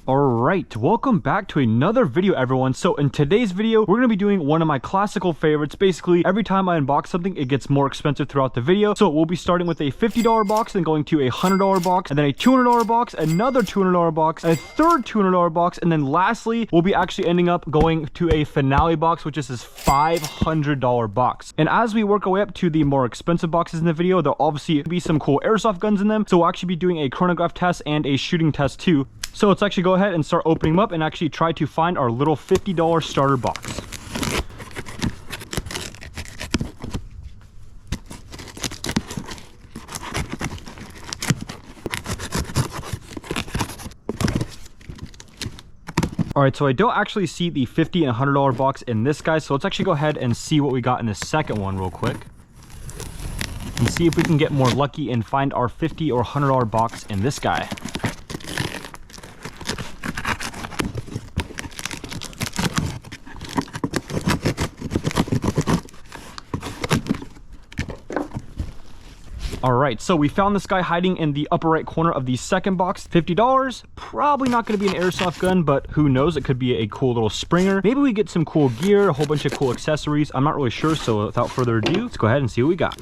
Alright, welcome back to another video, everyone. So in today's video, we're going to be doing one of my classical favorites. Basically, every time I unbox something, it gets more expensive throughout the video. So we'll be starting with a $50 box, then going to a $100 box, and then a $200 box, another $200 box, a third $200 box, and then lastly, we'll be actually ending up going to a finale box, which is this $500 box. And as we work our way up to the more expensive boxes in the video, there'll obviously be some cool airsoft guns in them. So we'll actually be doing a chronograph test and a shooting test too. So let's actually go ahead and start opening them up and actually try to find our little $50 starter box. Alright, so I don't actually see the $50 and $100 box in this guy, so let's actually go ahead and see what we got in the second one real quick. And see if we can get more lucky and find our $50 or $100 box in this guy. Alright, so we found this guy hiding in the upper right corner of the second box. $50. Probably not going to be an airsoft gun, but who knows? It could be a cool little Springer. Maybe we get some cool gear, a whole bunch of cool accessories. I'm not really sure, so without further ado, let's go ahead and see what we got.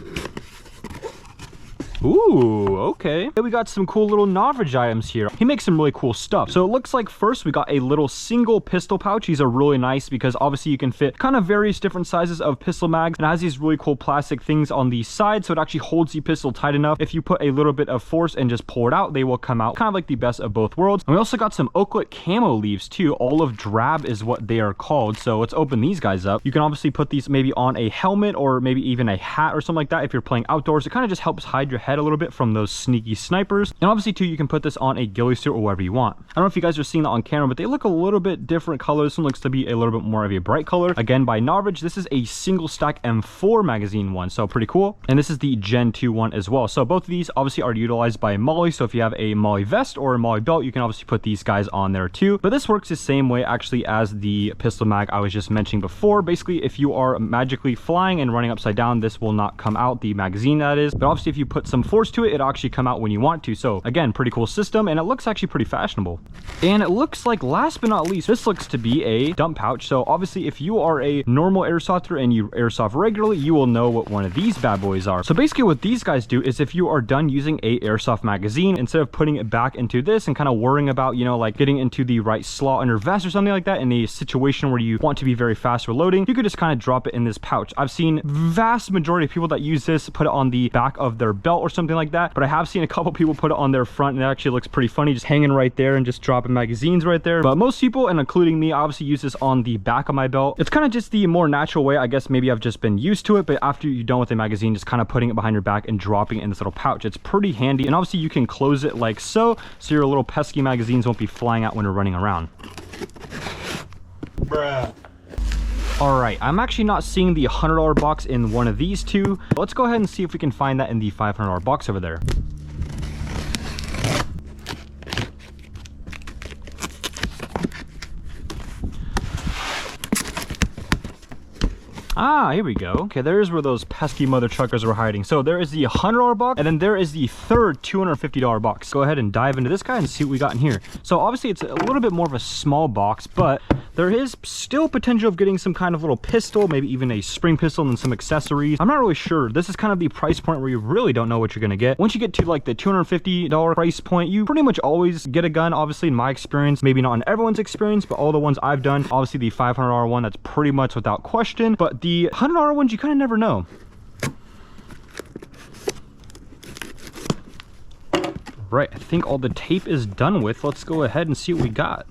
Ooh, okay. We got some cool little Novrage items here. He makes some really cool stuff. So it looks like first we got a little single pistol pouch. These are really nice because obviously you can fit kind of various different sizes of pistol mags, and it has these really cool plastic things on the side, so it actually holds the pistol tight enough. If you put a little bit of force and just pull it out, they will come out. Kind of like the best of both worlds. And we also got some Oaklet Camo leaves too. Olive drab is what they are called. So let's open these guys up. You can obviously put these maybe on a helmet or maybe even a hat or something like that if you're playing outdoors. It kind of just helps hide your head a little bit from those sneaky snipers. And obviously too, you can put this on a ghillie suit or whatever you want. I don't know if you guys are seeing that on camera, but they look a little bit different colors. This one looks to be a little bit more of a bright color. Again, by Novrage. This is a single stack M4 magazine one, so pretty cool. And this is the Gen 2 one as well. So both of these obviously are utilized by Molly. So if you have a Molly vest or a Molly belt, you can obviously put these guys on there too. But this works the same way actually as the pistol mag I was just mentioning before. Basically, if you are magically flying and running upside down, this will not come out, the magazine that is. But obviously if you put some force to it, it'll actually come out when you want to. So again, pretty cool system, and it looks actually pretty fashionable. And it looks like, last but not least, this looks to be a dump pouch. So obviously if you are a normal airsofter and you airsoft regularly, you will know what one of these bad boys are. So basically what these guys do is if you are done using a airsoft magazine, instead of putting it back into this and kind of worrying about, you know, like getting into the right slot on your vest or something like that in a situation where you want to be very fast reloading, you could just kind of drop it in this pouch. I've seen vast majority of people that use this put it on the back of their belt or something like that, but I have seen a couple people put it on their front, and it actually looks pretty funny just hanging right there and just dropping magazines right there. But most people, and including me, obviously use this on the back of my belt. It's kind of just the more natural way. I guess maybe I've just been used to it, but after you're done with the magazine, just kind of putting it behind your back and dropping it in this little pouch. It's pretty handy, and obviously you can close it like so your little pesky magazines won't be flying out when you're running around. Bruh. Alright, I'm actually not seeing the $100 box in one of these two. Let's go ahead and see if we can find that in the $500 box over there. Ah, here we go. Okay, there's where those pesky mother truckers were hiding. So there is the $100 box, and then there is the third $250 box. Go ahead and dive into this guy and see what we got in here. So obviously it's a little bit more of a small box, but there is still potential of getting some kind of little pistol, maybe even a spring pistol and some accessories. I'm not really sure. This is kind of the price point where you really don't know what you're going to get. Once you get to like the $250 price point, you pretty much always get a gun. Obviously, in my experience, maybe not in everyone's experience, but all the ones I've done, obviously the $500 one, that's pretty much without question. But the $100 ones, you kind of never know. Right, I think all the tape is done with. Let's go ahead and see what we got.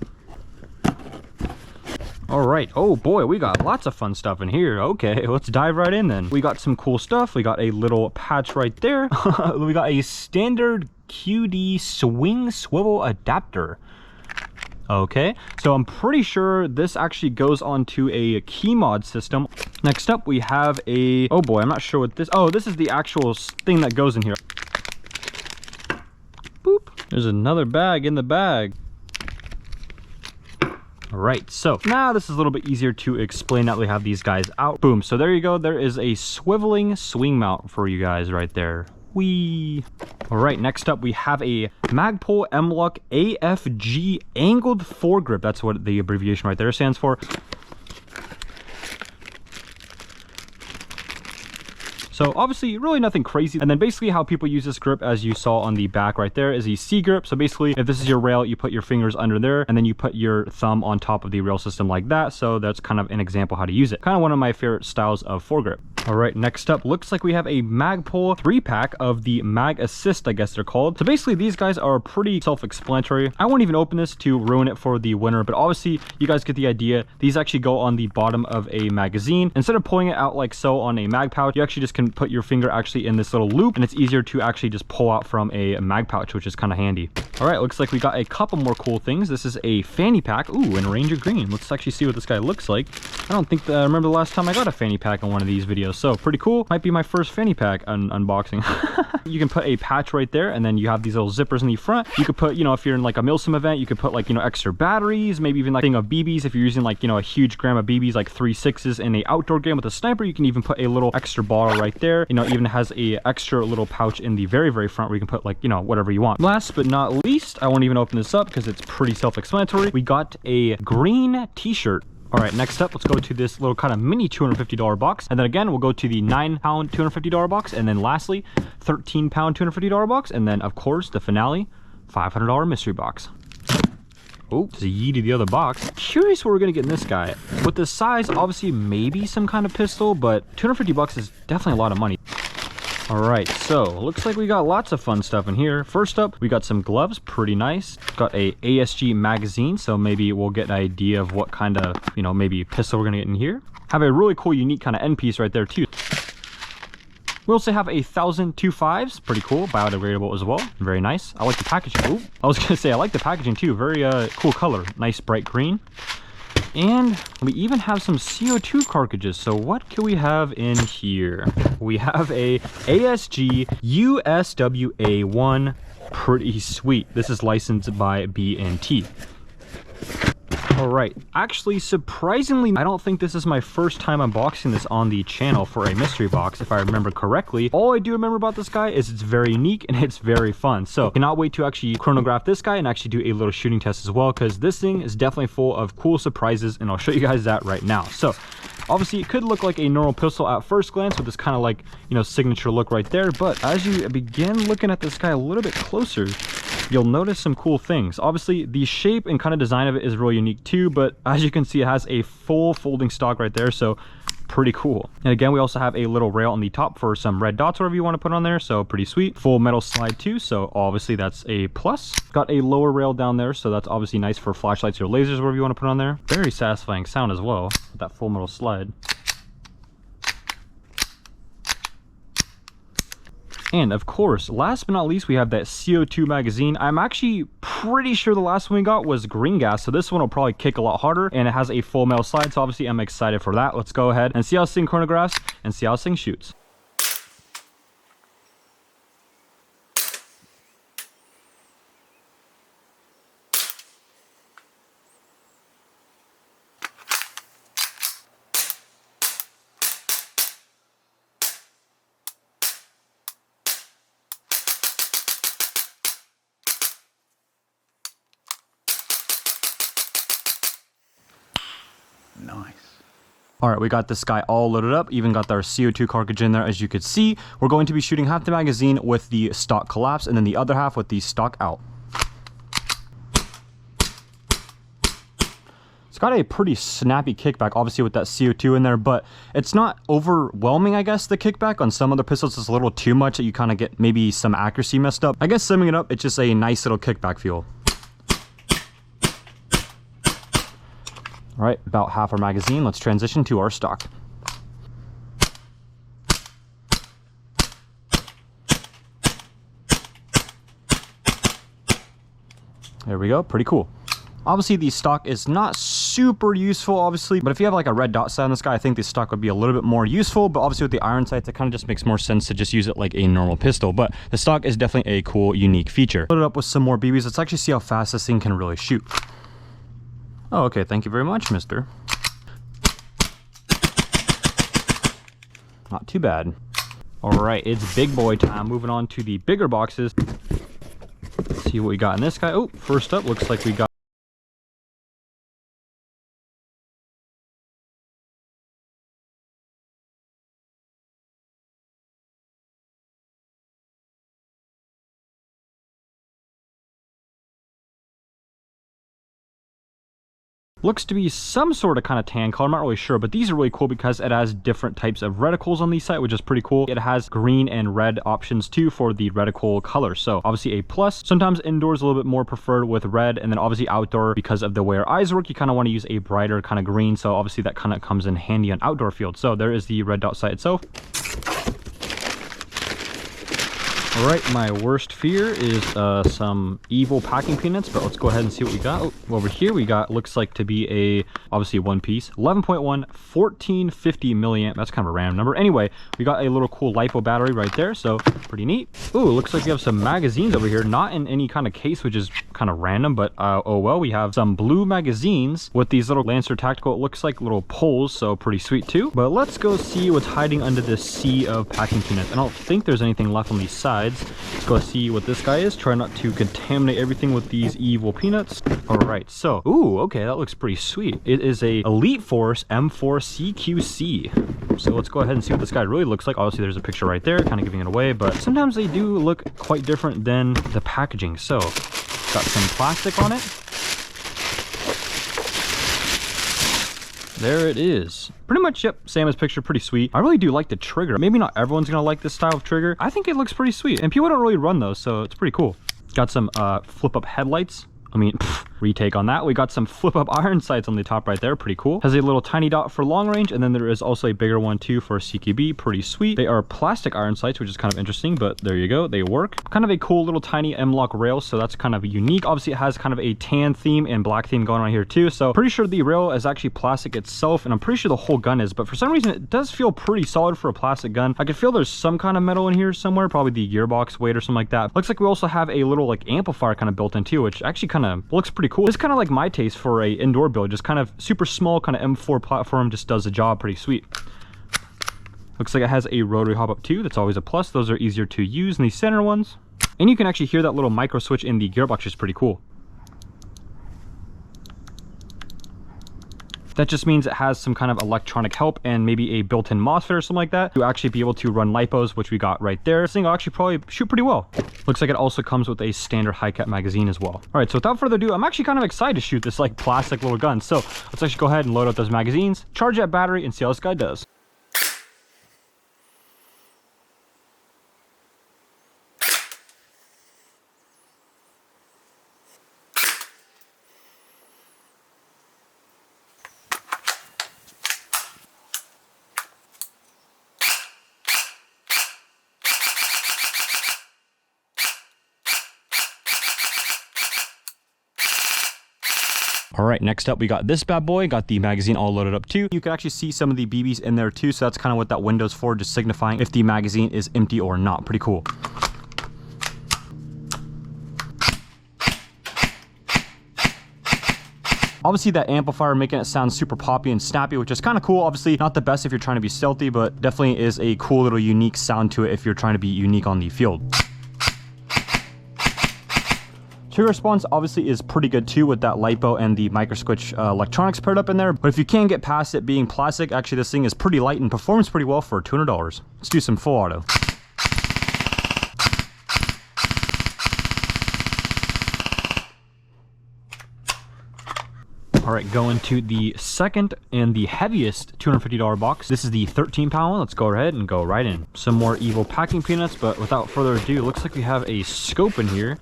All right, oh boy, we got lots of fun stuff in here. Okay, let's dive right in then. We got some cool stuff. We got a little patch right there. We got a standard QD swing swivel adapter. Okay, so I'm pretty sure this actually goes onto a key mod system. Next up, we have a, oh boy, I'm not sure what this, oh, this is the actual thing that goes in here. Boop, there's another bag in the bag. All right, so now this is a little bit easier to explain now that we have these guys out. Boom, so there you go. There is a swiveling swing mount for you guys right there. Whee! Alright, next up we have a Magpul M-Lock AFG Angled Foregrip. That's what the abbreviation right there stands for. So obviously really nothing crazy. And then basically how people use this grip, as you saw on the back right there, is a C grip. So basically if this is your rail, you put your fingers under there and then you put your thumb on top of the rail system like that. So that's kind of an example how to use it. Kind of one of my favorite styles of foregrip. All right, next up, looks like we have a Magpul 3-pack of the Mag Assist, I guess they're called. So basically these guys are pretty self-explanatory. I won't even open this to ruin it for the winner, but obviously you guys get the idea. These actually go on the bottom of a magazine. Instead of pulling it out like so on a mag pouch, you actually just can put your finger actually in this little loop, and it's easier to actually just pull out from a mag pouch, which is kind of handy. All right, looks like we got a couple more cool things. This is a Fanny Pack, ooh, in Ranger Green. Let's actually see what this guy looks like. I don't think that I remember the last time I got a Fanny Pack in one of these videos, so pretty cool. Might be my first Fanny Pack unboxing. You can put a patch right there, and then you have these little zippers in the front. You could put, you know, if you're in like a milsim event, you could put like, you know, extra batteries, maybe even like a thing of BBs. If you're using like, you know, a huge gram of BBs, like 3.6s in a outdoor game with a sniper, you can even put a little extra bottle right there. You know, even has a extra little pouch in the very front where you can put like, you know, whatever you want. Last but not least, I won't even open this up because it's pretty self-explanatory. We got a green t-shirt. All right, next up, let's go to this little kind of mini $250 box. And then again, we'll go to the 9-pound $250 box. And then lastly, 13-pound $250 box. And then, of course, the finale, $500 mystery box. Oh, there's a yee to the other box. Curious what we're gonna get in this guy. With the size, obviously, maybe some kind of pistol, but 250 bucks is definitely a lot of money. All right, so looks like we got lots of fun stuff in here. First up, we got some gloves, pretty nice. Got a ASG magazine, so maybe we'll get an idea of what kind of, you know, maybe pistol we're gonna get in here. Have a really cool, unique kind of end piece right there too. We also have a 1000 2.5s, pretty cool, biodegradable as well, very nice. I like the packaging. Ooh, I was gonna say I like the packaging too, very cool color, nice bright green. And we even have some CO2 cartridges. So what can we have in here? We have a ASG USWA1, pretty sweet. This is licensed by B&T. All right, actually, surprisingly, I don't think this is my first time unboxing this on the channel for a mystery box, if I remember correctly. All I do remember about this guy is it's very unique and it's very fun. So cannot wait to actually chronograph this guy and actually do a little shooting test as well, because this thing is definitely full of cool surprises, and I'll show you guys that right now. So obviously it could look like a normal pistol at first glance with this kind of like, you know, signature look right there, but as you begin looking at this guy a little bit closer, you'll notice some cool things. Obviously, the shape and kind of design of it is really unique too, but as you can see, it has a full folding stock right there, so pretty cool. And again, we also have a little rail on the top for some red dots, whatever you want to put on there, so pretty sweet. Full metal slide too, so obviously that's a plus. Got a lower rail down there, so that's obviously nice for flashlights or lasers, whatever you want to put on there. Very satisfying sound as well, with that full metal slide. And of course, last but not least, we have that CO2 magazine. I'm actually pretty sure the last one we got was green gas, so this one will probably kick a lot harder, and it has a full metal slide, so obviously I'm excited for that. Let's go ahead and see how this thing chronographs and see how this thing shoots. Nice. All right, we got this guy all loaded up, even got our CO2 cartridge in there. As you could see, we're going to be shooting half the magazine with the stock collapse and then the other half with the stock out. It's got a pretty snappy kickback, obviously with that CO2 in there, but it's not overwhelming, I guess, the kickback. On some other pistols, it's a little too much that you kind of get maybe some accuracy messed up. I guess summing it up, it's just a nice little kickback feel. All right, about half our magazine. Let's transition to our stock. There we go, pretty cool. Obviously, the stock is not super useful, obviously, but if you have like a red dot sight on this guy, I think the stock would be a little bit more useful, but obviously with the iron sights, it kind of just makes more sense to just use it like a normal pistol, but the stock is definitely a cool, unique feature. Load it up with some more BBs. Let's actually see how fast this thing can really shoot. Oh, okay, thank you very much, mister. Not too bad. All right, it's big boy time. Moving on to the bigger boxes. Let's see what we got in this guy. Oh, first up, looks like we got looks to be some sort of kind of tan color. I'm not really sure, but these are really cool because it has different types of reticles on these site, which is pretty cool. It has green and red options too for the reticle color. So obviously a plus. Sometimes indoors a little bit more preferred with red, and then obviously outdoor, because of the way our eyes work, you kind of want to use a brighter kind of green. So obviously that kind of comes in handy on outdoor fields. So there is the red dot sight itself. All right, my worst fear is some evil packing peanuts, but let's go ahead and see what we got. Oh, over here we got, looks like to be a, obviously one piece, 11.1, 1450 milliamp. That's kind of a random number. Anyway, we got a little cool LiPo battery right there, so pretty neat. Ooh, looks like we have some magazines over here, not in any kind of case, which is kind of random, but oh well. We have some blue magazines with these little Lancer Tactical, it looks like little poles, so pretty sweet too. But let's go see what's hiding under this sea of packing peanuts. I don't think there's anything left on these sides. Let's go see what this guy is. Try not to contaminate everything with these evil peanuts. All right, so, ooh, okay, that looks pretty sweet. It is a Elite Force M4 CQC. So let's go ahead and see what this guy really looks like. Obviously, there's a picture right there, kind of giving it away, but sometimes they do look quite different than the packaging. So, got some plastic on it. There it is. Pretty much, yep, same as picture, pretty sweet. I really do like the trigger. Maybe not everyone's gonna like this style of trigger. I think it looks pretty sweet, and people don't really run those, so it's pretty cool. Got some flip-up headlights. I mean, retake on that. We got some flip-up iron sights on the top right there. Pretty cool. Has a little tiny dot for long range, and then there is also a bigger one too for CQB. Pretty sweet. They are plastic iron sights, which is kind of interesting, but there you go. They work. Kind of a cool little tiny M-LOK rail, so that's kind of unique. Obviously, it has kind of a tan theme and black theme going on here too, so pretty sure the rail is actually plastic itself, and I'm pretty sure the whole gun is, but for some reason, it does feel pretty solid for a plastic gun. I can feel there's some kind of metal in here somewhere, probably the gearbox weight or something like that. Looks like we also have a little like amplifier kind of built in too, which actually kind of looks pretty cool. It's kind of like my taste for a indoor build, just kind of super small kind of M4 platform, just does the job pretty sweet. Looks like it has a rotary hop up too. That's always a plus. Those are easier to use than the center ones. And you can actually hear that little micro switch in the gearbox, which is pretty cool. That just means it has some kind of electronic help and maybe a built-in MOSFET or something like that to actually be able to run LiPos, which we got right there. This thing will actually probably shoot pretty well. Looks like it also comes with a standard high-cap magazine as well. All right, so without further ado, I'm actually kind of excited to shoot this like plastic little gun. So let's actually go ahead and load up those magazines, charge that battery, and see how this guy does. All right, next up we got this bad boy, got the magazine all loaded up too. You can actually see some of the BBs in there too, so that's kind of what that window's for, just signifying if the magazine is empty or not. Pretty cool. Obviously that amplifier making it sound super poppy and snappy, which is kind of cool. Obviously not the best if you're trying to be stealthy, but definitely is a cool little unique sound to it if you're trying to be unique on the field. Trigger response obviously is pretty good too with that LiPo and the micro switch electronics paired up in there. But if you can't get past it being plastic, actually this thing is pretty light and performs pretty well for $200. Let's do some full auto. All right, going to the second and the heaviest $250 box. This is the 13-pound one. Let's go ahead and go right in. Some more evil packing peanuts, but without further ado, it looks like we have a scope in here.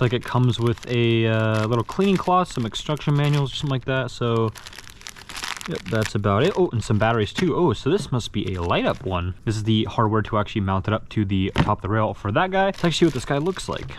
Looks like it comes with a little cleaning cloth, some instruction manuals or something like that. So, yep, that's about it. Oh, and some batteries too. Oh, so this must be a light up one. This is the hardware to actually mount it up to the top of the rail for that guy. Let's actually see what this guy looks like.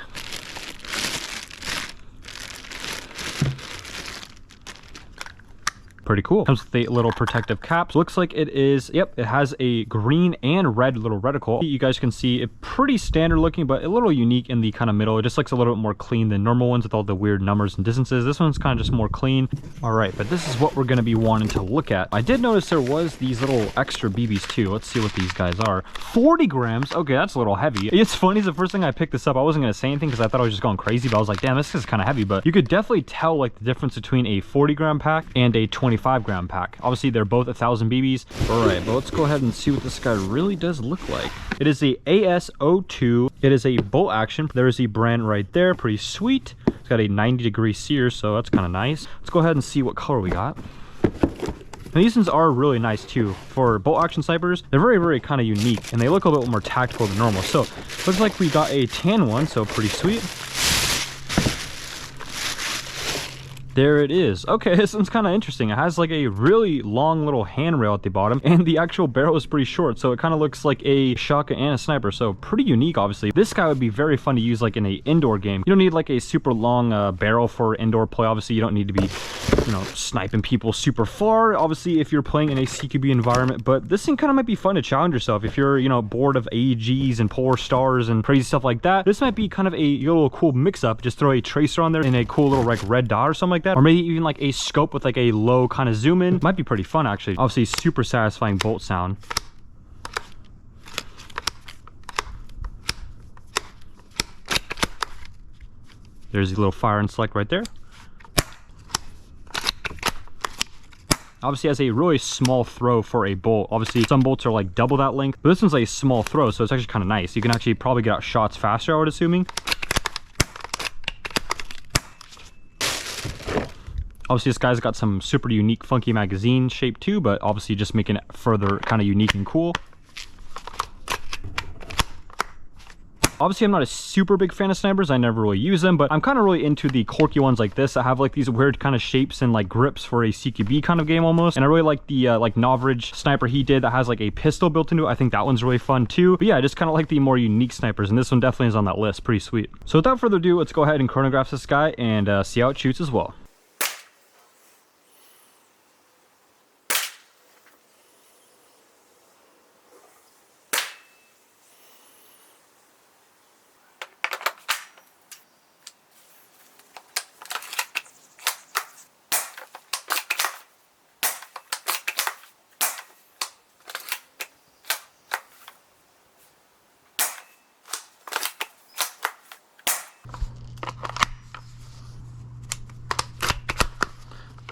Pretty cool. Comes with a little protective cap. So looks like it is, yep, it has a green and red little reticle. You guys can see it pretty standard looking, but a little unique in the kind of middle. It just looks a little bit more clean than normal ones with all the weird numbers and distances. This one's kind of just more clean. All right, but this is what we're going to be wanting to look at. I did notice there was these little extra BBs too. Let's see what these guys are. 40 grams. Okay, that's a little heavy. It's funny, the first thing I picked this up, I wasn't going to say anything because I thought I was just going crazy, but I was like, damn, this is kind of heavy. But you could definitely tell like the difference between a 40 gram pack and a 25 gram pack. Obviously they're both 1,000 BBs. All right, but let's go ahead and see what this guy really does look like. It is a AS02. It is a bolt action. There is the brand right there. Pretty sweet. It's got a 90-degree sear, so that's kind of nice. Let's go ahead and see what color we got. And these ones are really nice too. For bolt action snipers, they're very, very kind of unique, and they look a little bit more tactical than normal. So looks like we got a tan one, so pretty sweet. There it is. Okay, this one's kind of interesting. It has like a really long little handrail at the bottom, and the actual barrel is pretty short, so it kind of looks like a shotgun and a sniper. So pretty unique, obviously. This guy would be very fun to use like in an indoor game. You don't need like a super long barrel for indoor play. Obviously, you don't need to be, you know, sniping people super far. Obviously, if you're playing in a CQB environment, but this thing kind of might be fun to challenge yourself. If you're, you know, bored of AEGs and polar stars and crazy stuff like that, this might be kind of a little cool mix-up. Just throw a tracer on there and a cool little like red dot or something like that. Or maybe even like a scope with like a low kind of zoom in. Might be pretty fun actually. Obviously super satisfying bolt sound. There's the little fire and select right there. Obviously has a really small throw for a bolt. Obviously some bolts are like double that length, but this one's a small throw, so it's actually kind of nice. You can actually probably get out shots faster, I would assuming. Obviously, this guy's got some super unique, funky magazine shape too, but obviously just making it further kind of unique and cool. Obviously, I'm not a super big fan of snipers. I never really use them, but I'm kind of really into the quirky ones like this that have like these weird kind of shapes and like grips for a CQB kind of game almost. And I really like the like Novrage sniper he did that has like a pistol built into it. I think that one's really fun too. But yeah, I just kind of like the more unique snipers, and this one definitely is on that list. Pretty sweet. So without further ado, let's go ahead and chronograph this guy and see how it shoots as well.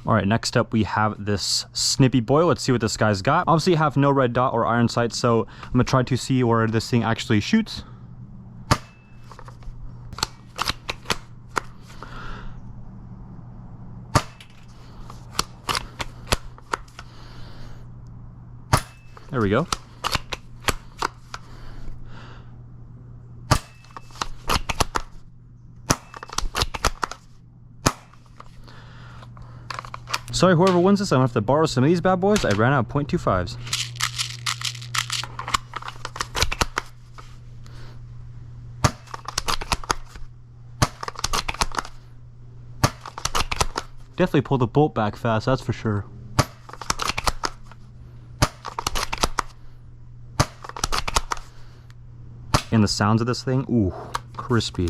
All right, next up we have this snippy boy. Let's see what this guy's got. Obviously I have no red dot or iron sight, so I'm gonna try to see where this thing actually shoots. There we go. Sorry, whoever wins this, I'm gonna have to borrow some of these bad boys. I ran out of .25s. Definitely pull the bolt back fast, that's for sure. And the sounds of this thing, ooh, crispy.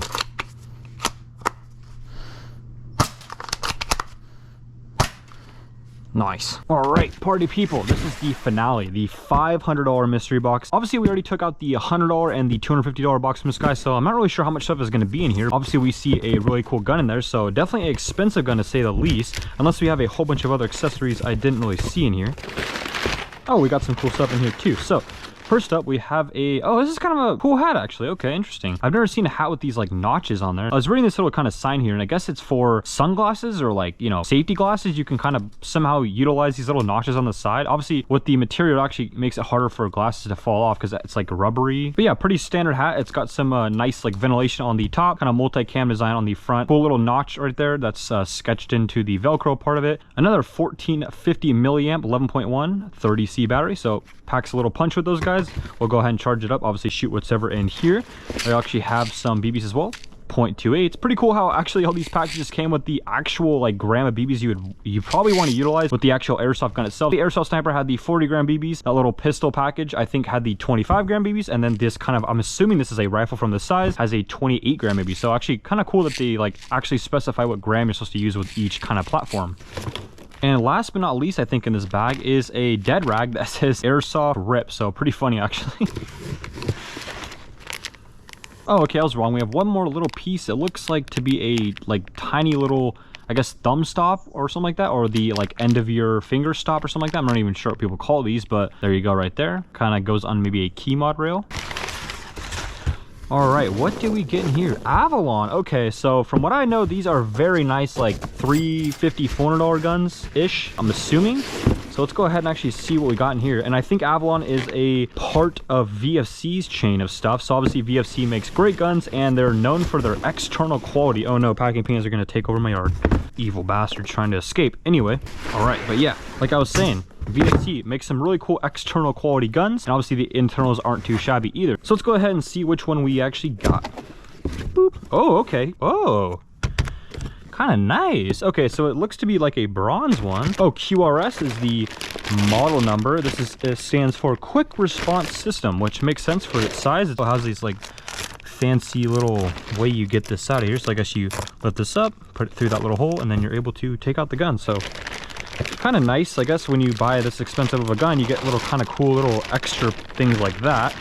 Nice. All right, party people, this is the finale, the $500 mystery box. Obviously, we already took out the $100 and the $250 box from this guy, so I'm not really sure how much stuff is going to be in here. Obviously, we see a really cool gun in there, so definitely an expensive gun to say the least, unless we have a whole bunch of other accessories I didn't really see in here. Oh, we got some cool stuff in here too. So first up, we have a, oh, this is kind of a cool hat, actually. Okay, interesting. I've never seen a hat with these, like, notches on there. I was reading this little kind of sign here, and I guess it's for sunglasses or, like, you know, safety glasses. You can kind of somehow utilize these little notches on the side. Obviously, with the material, it actually makes it harder for glasses to fall off because it's, like, rubbery. But yeah, pretty standard hat. It's got some nice, like, ventilation on the top, kind of multi-cam design on the front. Cool little notch right there that's sketched into the Velcro part of it. Another 1450 milliamp, 11.1, 30C battery. So packs a little punch with those guys. We'll go ahead and charge it up, obviously shoot whatever in here. I actually have some BBs as well. .28. It's pretty cool how actually all these packages came with the actual like gram of BBs you probably want to utilize with the actual airsoft gun itself. The airsoft sniper had the 40 gram BBs. That little pistol package I think had the 25 gram BBs, and then this kind of, I'm assuming this is a rifle from the size, has a 28 gram BB. So actually kind of cool that they like actually specify what gram you're supposed to use with each kind of platform. And last but not least, I think in this bag is a dead rag that says Airsoft RIP. So pretty funny actually. Oh, okay, I was wrong. We have one more little piece. It looks like to be a like tiny little, I guess, thumb stop or something like that, or the like end of your finger stop or something like that. I'm not even sure what people call these, but there you go right there. Kind of goes on maybe a key mod rail. All right, what do we get in here? Avalon. Okay, so from what I know, these are very nice, like $350, $400 guns-ish, I'm assuming. So let's go ahead and actually see what we got in here. And I think Avalon is a part of VFC's chain of stuff. So obviously VFC makes great guns and they're known for their external quality. Oh no, packing peanuts are gonna take over my yard. Evil bastards trying to escape. Anyway, all right, but yeah, like I was saying, VFC makes some really cool external quality guns, and obviously the internals aren't too shabby either. So let's go ahead and see which one we actually got. Boop. Oh, okay. Oh, kind of nice. Okay, so it looks to be like a bronze one. Oh, QRS is the model number. This stands for Quick Response System, which makes sense for its size. It has these like fancy little way you get this out of here. So I guess you lift this up, put it through that little hole, and then you're able to take out the gun. So kind of nice, I guess. When you buy this expensive of a gun, you get little kind of cool little extra things like that.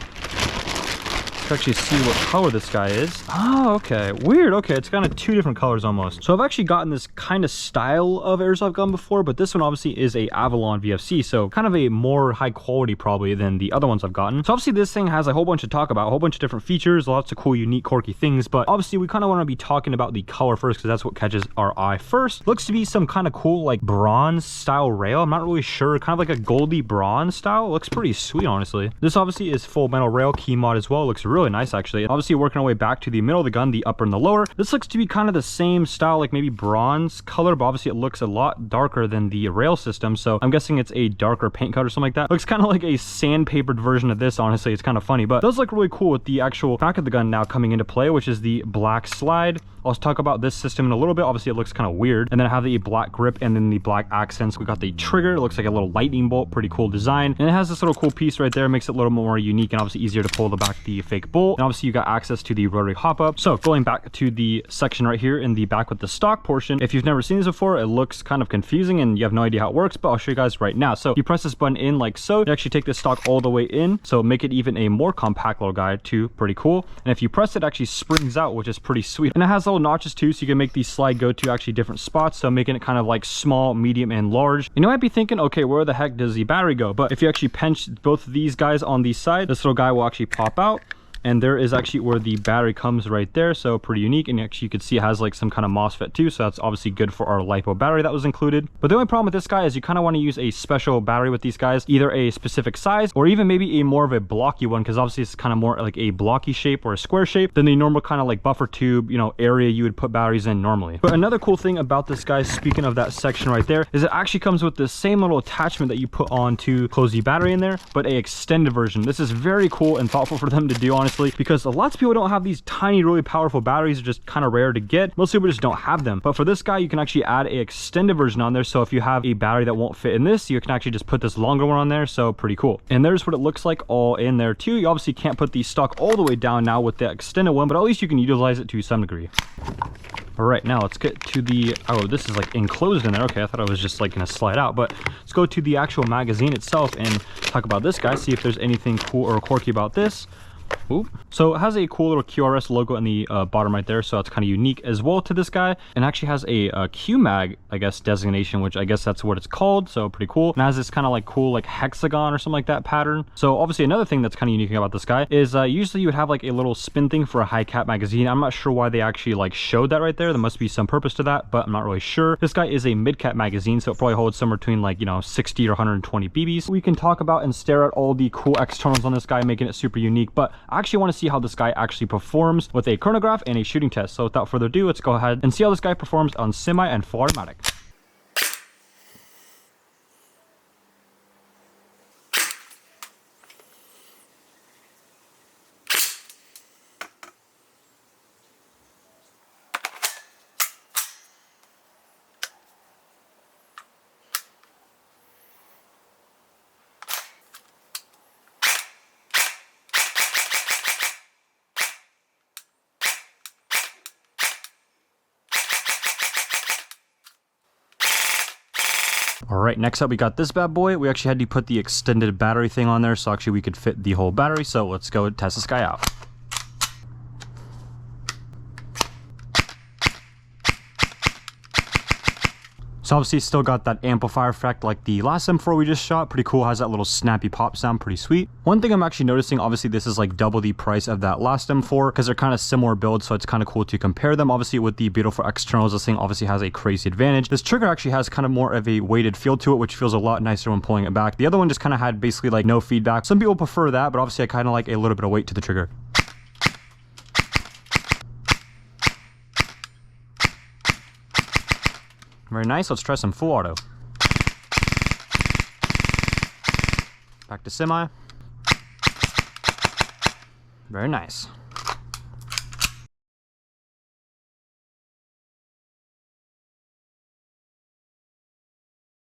Let's actually see what color this guy is. Oh, okay, weird. Okay, it's kind of two different colors almost. So I've actually gotten this kind of style of airsoft gun before, but this one obviously is a Avalon VFC, so kind of a more high quality probably than the other ones I've gotten. So obviously this thing has a whole bunch to talk about, a whole bunch of different features, lots of cool, unique, quirky things, but obviously we kind of want to be talking about the color first because that's what catches our eye first. Looks to be some kind of cool like bronze style rail. I'm not really sure, kind of like a goldy bronze style. It looks pretty sweet, honestly. This obviously is full metal rail key mod as well. Looks really nice actually. And obviously working our way back to the middle of the gun, the upper and the lower. This looks to be kind of the same style, like maybe bronze color, but obviously it looks a lot darker than the rail system. So I'm guessing it's a darker paint cut or something like that. Looks kind of like a sandpapered version of this, honestly. It's kind of funny, but it does look really cool with the actual back of the gun now coming into play, which is the black slide. I'll talk about this system in a little bit. Obviously it looks kind of weird. And then I have the black grip and then the black accents. We got the trigger. It looks like a little lightning bolt, pretty cool design. And it has this little cool piece right there, makes it a little more unique and obviously easier to pull the back the fake bolt. And obviously you got access to the rotary hop up. So going back to the section right here in the back with the stock portion, if you've never seen this before, it looks kind of confusing and you have no idea how it works, but I'll show you guys right now. So you press this button in like so, you actually take this stock all the way in, so make it even a more compact little guy too, pretty cool. And if you press it, actually springs out, which is pretty sweet. And it has little notches too, so you can make the slide go to actually different spots, so making it kind of like small, medium, and large. And you might be thinking, okay, where the heck does the battery go? But if you actually pinch both of these guys on the side, this little guy will actually pop out. And there is actually where the battery comes right there, so pretty unique. And actually you could see it has like some kind of MOSFET too, so that's obviously good for our LiPo battery that was included. But the only problem with this guy is you kind of want to use a special battery with these guys, either a specific size or even maybe a more of a blocky one, because obviously it's kind of more like a blocky shape or a square shape than the normal kind of like buffer tube, you know, area you would put batteries in normally. But another cool thing about this guy, speaking of that section right there, is it actually comes with the same little attachment that you put on to close the battery in there, but a extended version. This is very cool and thoughtful for them to do, honestly, because lots of people don't have these tiny, really powerful batteries. Are just kind of rare to get. Most people just don't have them. But for this guy, you can actually add a extended version on there. So if you have a battery that won't fit in this, you can actually just put this longer one on there. So pretty cool. And there's what it looks like all in there too. You obviously can't put the stock all the way down now with the extended one, but at least you can utilize it to some degree. All right, now let's get to the, oh, this is like enclosed in there. Okay, I thought it was just like gonna slide out, but let's go to the actual magazine itself and talk about this guy, see if there's anything cool or quirky about this. Oop. So it has a cool little QRS logo in the bottom right there, so it's kind of unique as well to this guy, and actually has a Q mag, I guess, designation, which I guess that's what it's called, so pretty cool. And has this kind of like cool like hexagon or something like that pattern. So obviously another thing that's kind of unique about this guy is usually you would have like a little spin thing for a high cap magazine. I'm not sure why they actually like showed that right there. There must be some purpose to that, but I'm not really sure. This guy is a mid cap magazine, so it probably holds somewhere between like, you know, 60 or 120 BBs. We can talk about and stare at all the cool externals on this guy, making it super unique, but I actually want to see how this guy actually performs with a chronograph and a shooting test. So without further ado, let's go ahead and see how this guy performs on semi and full automatic. All right, next up we got this bad boy. We actually had to put the extended battery thing on there, so actually we could fit the whole battery. So let's go test this guy out. So obviously still got that amplifier effect like the last M4 we just shot. Pretty cool, has that little snappy pop sound, pretty sweet. One thing I'm actually noticing, obviously this is like double the price of that last M4 because they're kind of similar builds, so it's kind of cool to compare them. Obviously with the beautiful externals, this thing obviously has a crazy advantage. This trigger actually has kind of more of a weighted feel to it, which feels a lot nicer when pulling it back. The other one just kind of had basically like no feedback. Some people prefer that, but obviously I kind of like a little bit of weight to the trigger. Very nice. Let's try some full auto. Back to semi. Very nice.